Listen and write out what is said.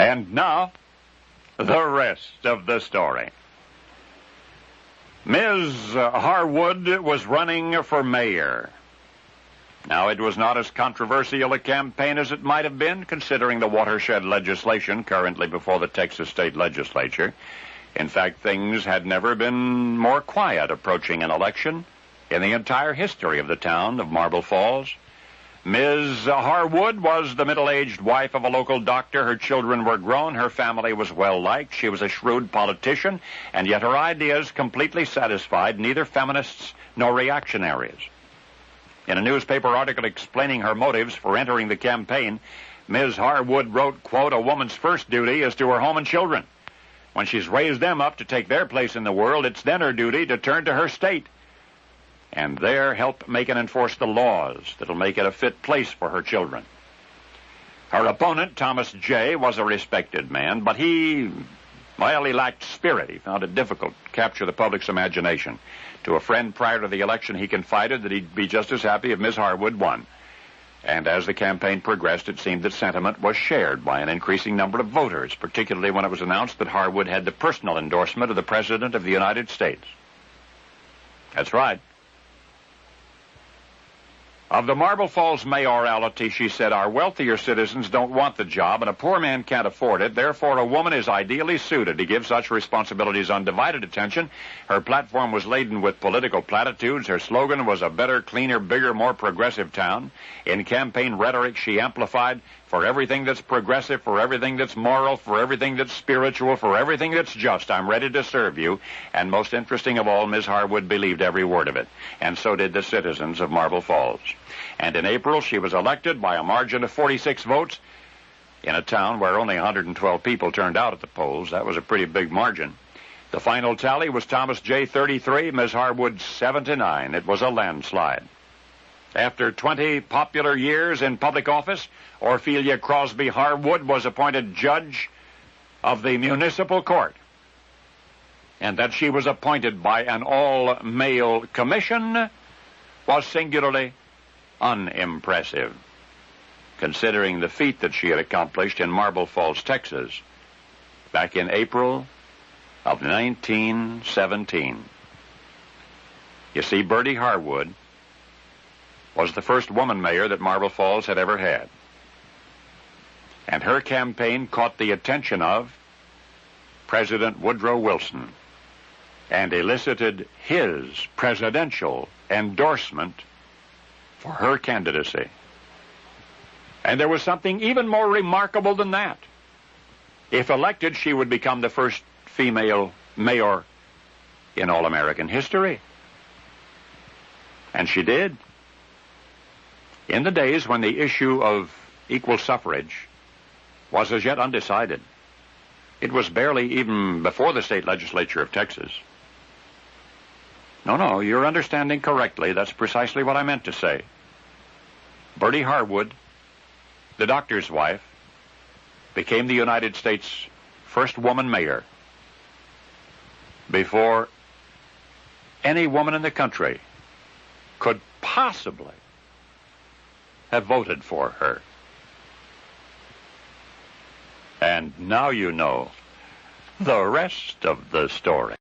And now, the rest of the story. Ms. Harwood was running for mayor. Now, it was not as controversial a campaign as it might have been, considering the watershed legislation currently before the Texas state legislature. In fact, things had never been more quiet approaching an election in the entire history of the town of Marble Falls. Ms. Harwood was the middle-aged wife of a local doctor. Her children were grown. Her family was well-liked. She was a shrewd politician, and yet her ideas completely satisfied neither feminists nor reactionaries. In a newspaper article explaining her motives for entering the campaign, Ms. Harwood wrote, quote, "A woman's first duty is to her home and children. When she's raised them up to take their place in the world, it's then her duty to turn to her state and there help make and enforce the laws that'll make it a fit place for her children." Her opponent, Thomas J., was a respected man, but he lacked spirit. He found it difficult to capture the public's imagination. To a friend prior to the election, he confided that he'd be just as happy if Ms. Harwood won. And as the campaign progressed, it seemed that sentiment was shared by an increasing number of voters, particularly when it was announced that Harwood had the personal endorsement of the President of the United States. That's right. Of the Marble Falls mayoralty, she said, "Our wealthier citizens don't want the job, and a poor man can't afford it. Therefore, a woman is ideally suited to give such responsibilities undivided attention." Her platform was laden with political platitudes. Her slogan was a better, cleaner, bigger, more progressive town. In campaign rhetoric, she amplified, "For everything that's progressive, for everything that's moral, for everything that's spiritual, for everything that's just, I'm ready to serve you." And most interesting of all, Ms. Harwood believed every word of it. And so did the citizens of Marble Falls. And in April, she was elected by a margin of 46 votes in a town where only 112 people turned out at the polls. That was a pretty big margin. The final tally was Thomas J. 33, Ms. Harwood 79. It was a landslide. After 20 popular years in public office, Ophelia Crosby Harwood was appointed judge of the municipal court. And that she was appointed by an all-male commission was singularly unimpressive, considering the feat that she had accomplished in Marble Falls, Texas, back in April of 1917. You see, Bertie Harwood was the first woman mayor that Marble Falls had ever had. And her campaign caught the attention of President Woodrow Wilson and elicited his presidential endorsement for her candidacy. And there was something even more remarkable than that. If elected, she would become the first female mayor in all American history. And she did. In the days when the issue of equal suffrage was as yet undecided, it was barely even before the state legislature of Texas. No, you're understanding correctly. That's precisely what I meant to say. Bertie Harwood, the doctor's wife, became the United States' first woman mayor before any woman in the country could possibly have voted for her. And now you know the rest of the story.